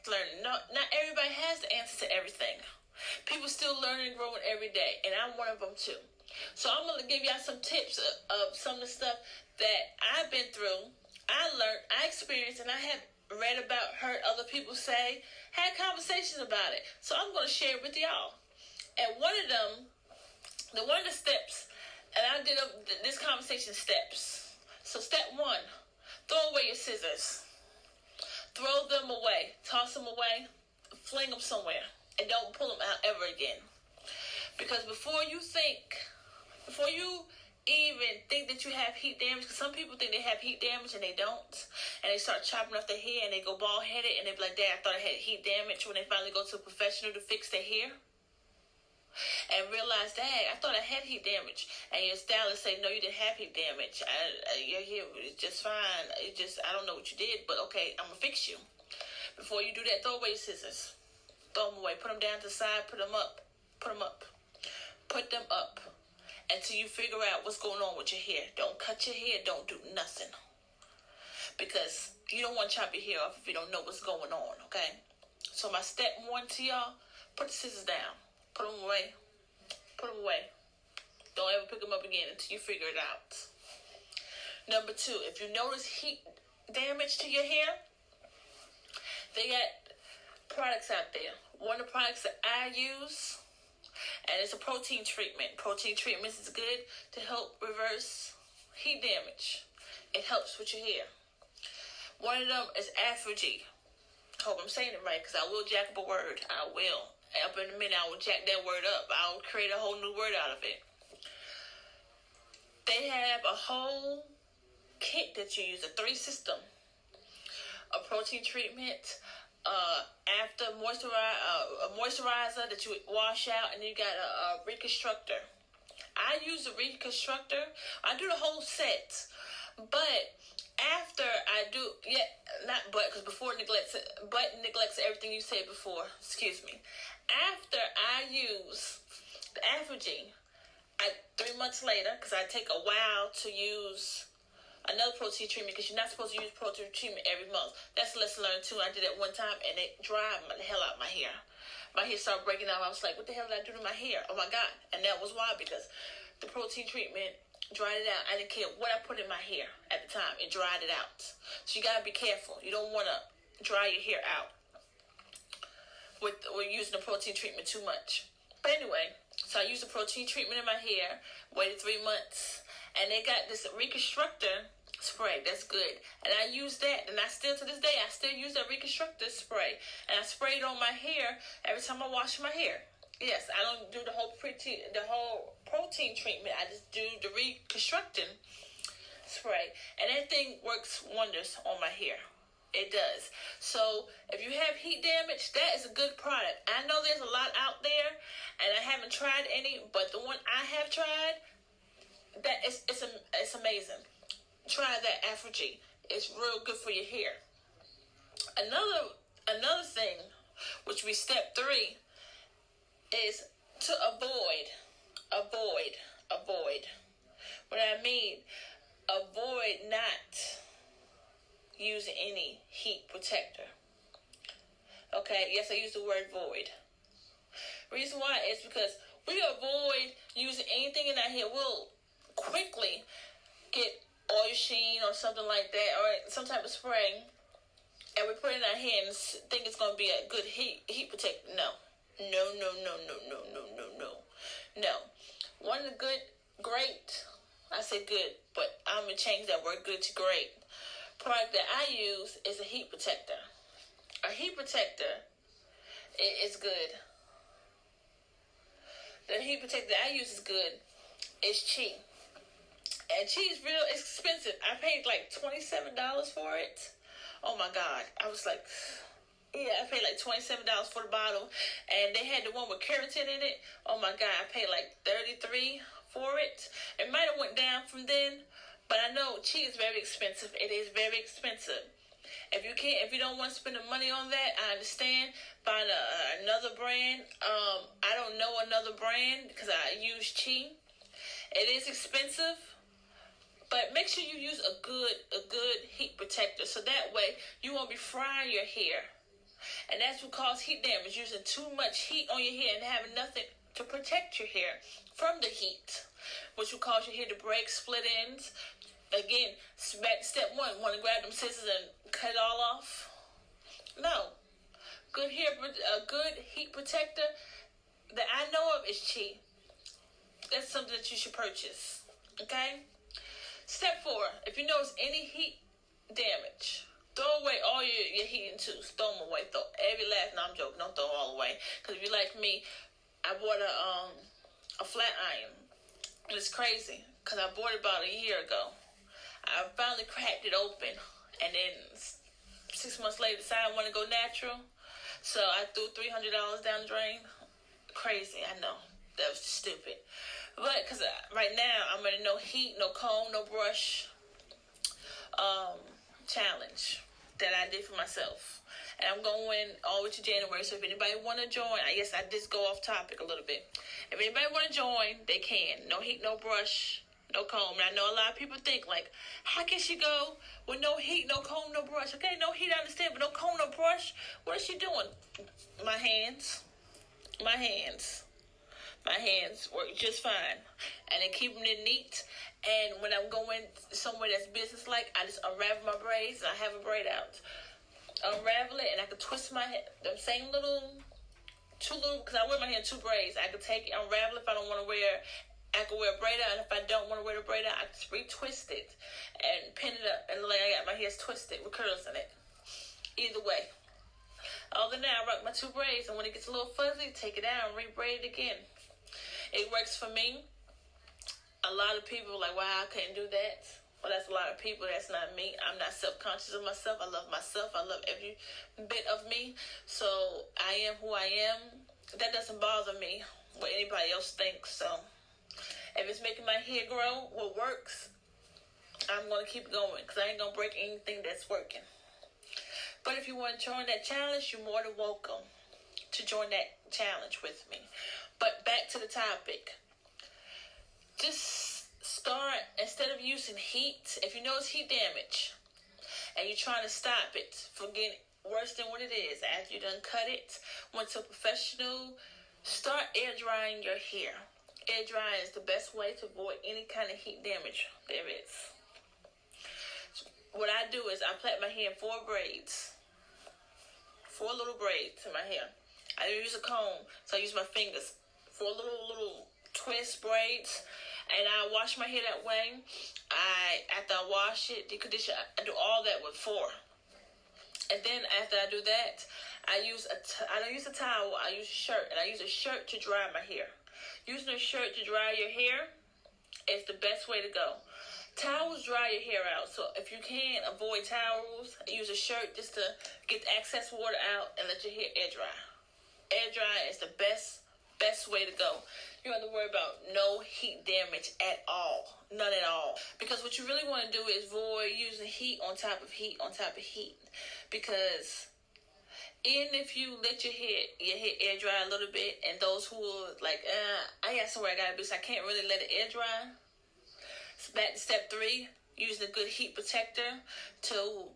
learning. Not everybody has the answer to everything. People still learning and growing every day, and I'm one of them too. So I'm going to give y'all some tips of some of the stuff that I've been through, I learned, I experienced, and I have read about, heard other people say, had conversations about it. So I'm going to share it with y'all. And one of the steps, and I did this conversation steps. So step 1, throw away your scissors. Throw them away. Toss them away. Fling them somewhere. And don't pull them out ever again. Because before you even think that you have heat damage, because some people think they have heat damage and they don't, and they start chopping off their hair and they go bald headed and they be like, Dad, I thought I had heat damage, when they finally go to a professional to fix their hair and realize, Dad, I thought I had heat damage, and your stylist say, no, you didn't have heat damage, your hair is just fine, I don't know what you did, but okay, I'm gonna fix you. Before you do that, throw away your scissors. Throw them away. Put them down to the side. Put them up. Until you figure out what's going on with your hair. Don't cut your hair. Don't do nothing. Because you don't want to chop your hair off if you don't know what's going on, okay? So my step 1 to y'all, put the scissors down. Put them away. Don't ever pick them up again until you figure it out. Number 2, if you notice heat damage to your hair, they got products out there. One of the products that I use, and it's a protein treatment. Protein treatments is good to help reverse heat damage. It helps with your hair. One of them is Afro-G. Hope I'm saying it right, because I will jack up a word. I will. Up in a minute, I will jack that word up. I'll create a whole new word out of it. They have a whole kit that you use, a 3 system. A protein treatment, after a moisturizer that you wash out, and you got a reconstructor. I use a reconstructor. I do the whole set, but after I do, because before neglects everything you said before. Excuse me. After I use the Afro-G, 3 months later, because I take a while to use another protein treatment, because you're not supposed to use protein treatment every month. That's a lesson learned too. I did it one time and it dried the hell out of my hair. My hair started breaking out. I was like, what the hell did I do to my hair? Oh my God. And that was why, because the protein treatment dried it out. I didn't care what I put in my hair at the time. It dried it out. So you got to be careful. You don't want to dry your hair out with using the protein treatment too much. But anyway, so I used the protein treatment in my hair, waited 3 months, and they got this reconstructor spray. That's good. And I use that, and to this day, I still use that reconstructor spray. And I spray it on my hair every time I wash my hair. Yes, I don't do the whole protein treatment. I just do the reconstructing spray. And that thing works wonders on my hair. It does. So if you have heat damage, that is a good product. I know there's a lot out there, and I haven't tried any, but the one I have tried, it's amazing. Try that Afro-G. It's real good for your hair. Another thing, which we step 3, is to avoid. What I mean, avoid not using any heat protector. Okay, yes, I use the word void. Reason why is because we avoid using anything in our hair. We'll quickly get oil sheen or something like that, or some type of spray, and we put it in our hair and think it's going to be a good heat protector. No. One of the great, I say good, but I'm going to change that word good to great, product that I use is a heat protector. A heat protector is good. The heat protector that I use is good. It's cheap. And Chi is real expensive. I paid like $27 for it. Oh my God. I was like, yeah, I paid like $27 for the bottle. And they had the one with keratin in it. Oh my God. I paid like $33 for it. It might have went down from then. But I know Chi is very expensive. It is very expensive. If you don't want to spend the money on that, I understand. Find another brand. I don't know another brand because I use Chi. It is expensive, but make sure you use a good heat protector, so that way you won't be frying your hair. And that's what causes heat damage, using too much heat on your hair and having nothing to protect your hair from the heat, which will cause your hair to break, split ends. Again, back to step one, want to grab them scissors and cut it all off? No. A good heat protector that I know of is cheap. That's something that you should purchase. Okay? Step 4, if you notice any heat damage, throw away all your heating tools. Throw them away. Throw every last. No, I'm joking. Don't throw them all away. Because if you're like me, I bought a flat iron. And it's crazy. Because I bought it about a year ago. I finally cracked it open. And then 6 months later, decided I want to go natural. So I threw $300 down the drain. Crazy, I know. That was stupid. But because right now, I'm in a no heat, no comb, no brush challenge that I did for myself. And I'm going all the way to January. So if anybody want to join, I guess I just go off topic a little bit. If anybody want to join, they can. No heat, no brush, no comb. And I know a lot of people think, like, how can she go with no heat, no comb, no brush? Okay, no heat, I understand, but no comb, no brush? What is she doing? My hands work just fine. And then keeping it neat. And when I'm going somewhere that's business-like, I just unravel my braids and I have a braid out. Unravel it and I can twist my head. The same because I wear my hair in 2 braids. I can take it, unravel it if I don't want to wear. I can wear a braid out, and if I don't want to wear the braid out, I can retwist it and pin it up, and like I got my hair twisted with curls in it. Either way. Other than that, I rock my 2 braids, and when it gets a little fuzzy, take it out and re-braid it again. It works for me. A lot of people are like, wow, I couldn't do that. Well, that's a lot of people. That's not me. I'm not self-conscious of myself. I love myself. I love every bit of me. So I am who I am. That doesn't bother me what anybody else thinks. So if it's making my hair grow, what works, I'm going to keep going because I ain't going to break anything that's working. But if you want to join that challenge, you're more than welcome to join that challenge with me. But back to the topic. Just start, instead of using heat, if you notice heat damage and you're trying to stop it from getting worse than what it is after you done cut it, went to a professional, start air drying your hair. Air drying is the best way to avoid any kind of heat damage there is. What I do is I plait my hair in 4 braids. 4 little braids in my hair. I don't use a comb, so I use my fingers. 4 little twist braids. And I wash my hair that way. After I wash it, decondition, I do all that with 4. And then after I do that, I don't use a towel, I use a shirt. And I use a shirt to dry my hair. Using a shirt to dry your hair is the best way to go. Towels dry your hair out. So if you can avoid towels, use a shirt just to get the excess water out and let your hair air dry. Air dry is the best way to go. You don't have to worry about no heat damage at all. None at all. Because what you really want to do is avoid using heat on top of heat on top of heat. Because even if you let your hair air dry a little bit, and those who are like, I got somewhere I gotta be, so I can't really let it air dry. So back to step 3, using a good heat protector to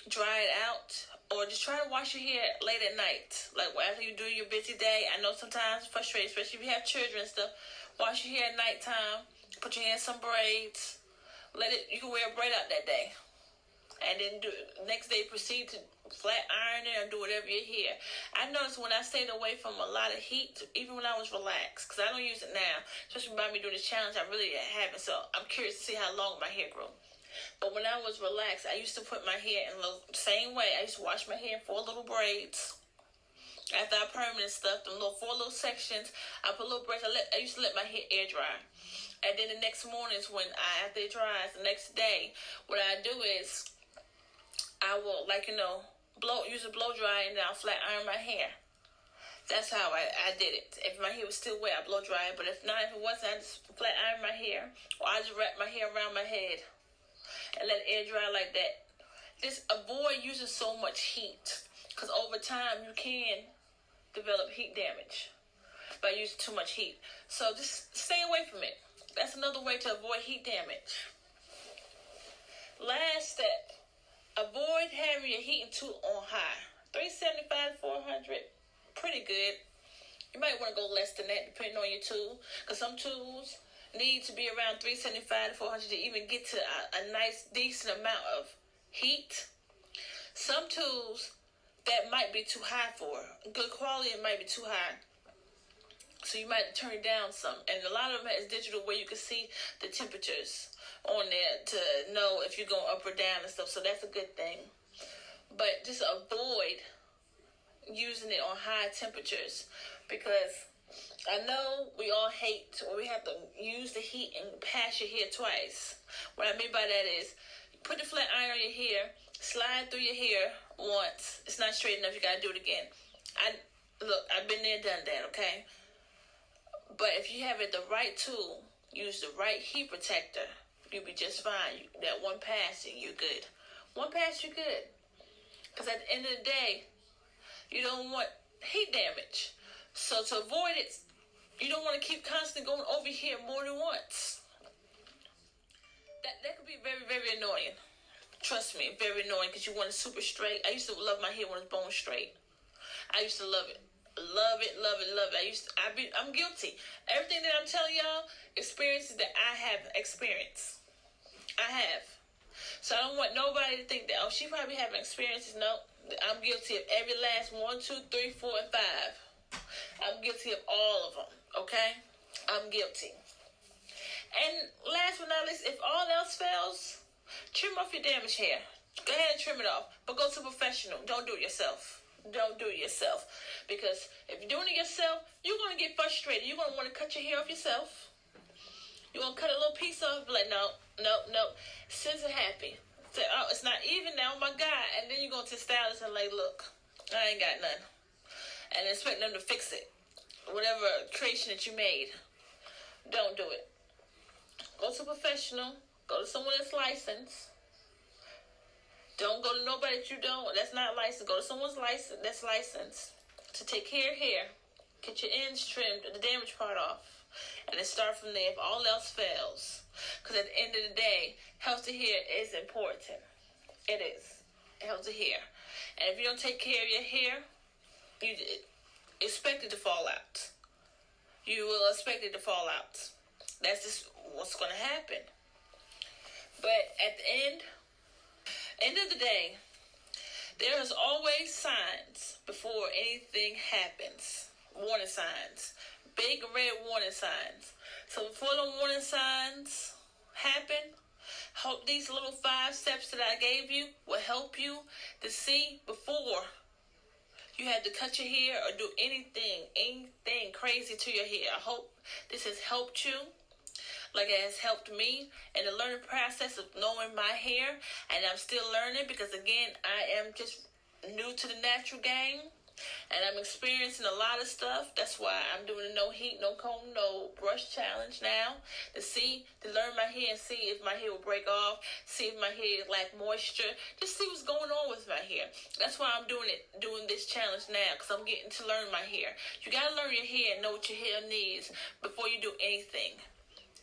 dry it out. Or just try to wash your hair late at night. Like after you do your busy day. I know sometimes it's frustrating, especially if you have children and stuff. Wash your hair at nighttime. Put your hair in some braids. You can wear a braid out that day. And then next day proceed to flat iron it or do whatever your hair. I noticed when I stayed away from a lot of heat, even when I was relaxed, because I don't use it now, especially by me doing this challenge, I really haven't. So I'm curious to see how long my hair grew. But when I was relaxed, I used to put my hair in the same way. I used to wash my hair in 4 little braids. After I permanent stuff, them 4 little sections, I put little braids. I used to let my hair air dry. And then the next mornings after it dries, the next day, what I do is I will, use a blow dryer and then I'll flat iron my hair. That's how I did it. If my hair was still wet, I blow dry it. But if not, if it wasn't, I just flat iron my hair. Or I just wrap my hair around my head and let it air dry like that. Just avoid using so much heat, because over time you can develop heat damage by using too much heat. So just stay away from it. That's another way to avoid heat damage. Last step, avoid having your heating tool on high. $375 to $400, pretty good. You might want to go less than that, depending on your tool, because some tools need to be around $375 to $400 to even get to a nice, decent amount of heat. Some tools that might be too high for good quality, it might be too high. So you might turn it down some. And a lot of them is digital where you can see the temperatures on there to know if you're going up or down and stuff. So that's a good thing. But just avoid using it on high temperatures, because I know we all hate when we have to use the heat and pass your hair twice. What I mean by that is, put the flat iron on your hair, slide through your hair once. It's not straight enough, you gotta do it again. I've been there, done that, okay? But if you have the right tool, use the right heat protector, you'll be just fine. That one pass and you're good. One pass, you're good. Because at the end of the day, you don't want heat damage. So to avoid it, you don't want to keep constantly going over here more than once. That could be very, very annoying. Trust me, very annoying, because you want it super straight. I used to love my hair when it's bone straight. I used to love it. Love it, love it, love it. I'm guilty. Everything that I'm telling y'all, experiences that I have experienced. I have. So I don't want nobody to think that, oh, she probably having experiences. No, I'm guilty of every last 1, 2, 3, 4, and 5. I'm guilty of all of them, okay? I'm guilty. And last but not least, if all else fails, trim off your damaged hair. Go ahead and trim it off, but go to a professional. Don't do it yourself. Don't do it yourself. Because if you're doing it yourself, you're going to get frustrated. You're going to want to cut your hair off yourself. You're going to cut a little piece off, like, no. Scissor happy. Say, oh, it's not even now, oh my God. And then you go to the stylist and like, look, I ain't got none. And expect them to fix it. Whatever creation that you made. Don't do it. Go to a professional. Go to someone that's licensed. Don't go to nobody that's not licensed. Go to someone's that's licensed to take care of hair. Get your ends trimmed, the damaged part off. And then start from there if all else fails. Because at the end of the day, healthy hair is important. It is. Healthy hair. And if you don't take care of your hair, you expect it to fall out. You will expect it to fall out. That's just what's going to happen. But at the end of the day, there is always signs before anything happens. Warning signs. Big red warning signs. So before the warning signs happen, hope these little 5 steps that I gave you will help you to see before you have to cut your hair or do anything crazy to your hair. I hope this has helped you like it has helped me in the learning process of knowing my hair. And I'm still learning because, again, I am just new to the natural game. And I'm experiencing a lot of stuff. That's why I'm doing a no heat, no comb, no brush challenge now. To learn my hair and see if my hair will break off. See if my hair lack moisture. Just see what's going on with my hair. That's why I'm doing this challenge now. Because I'm getting to learn my hair. You got to learn your hair and know what your hair needs before you do anything.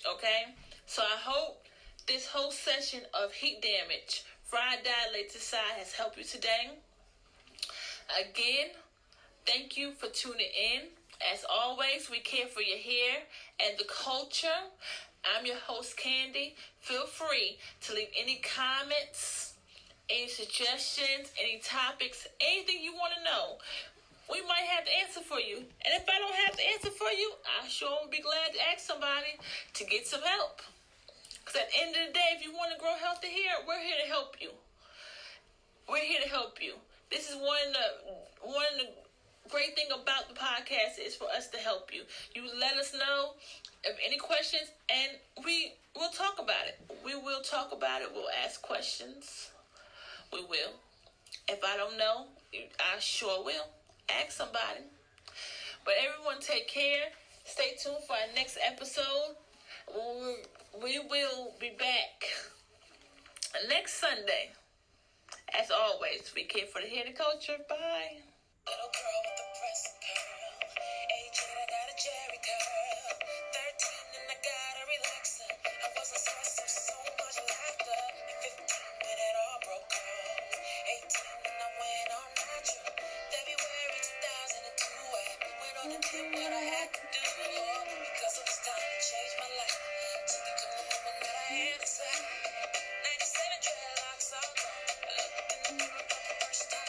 Okay? So I hope this whole session of heat damage, fried dilated side, has helped you today. Again, thank you for tuning in. As always, we care for your hair and the culture. I'm your host, Candy. Feel free to leave any comments, any suggestions, any topics, anything you want to know. We might have the answer for you. And if I don't have the answer for you, I sure would be glad to ask somebody to get some help. Because at the end of the day, if you want to grow healthy hair, we're here to help you. We're here to help you. This is one of the great thing about the podcast is for us to help you. You let us know of any questions, and we'll talk about it. We will talk about it. We'll ask questions. We will. If I don't know, I sure will. Ask somebody. But everyone take care. Stay tuned for our next episode. We will be back next Sunday. As always, we care for the hair and the culture. Bye. Little girl with the breast curl. 18, I got a Jerry curl. 13, and I got a relaxer. I wasn't stressed, so much laughter. At 15, when it all broke off. 18, and I went all natural.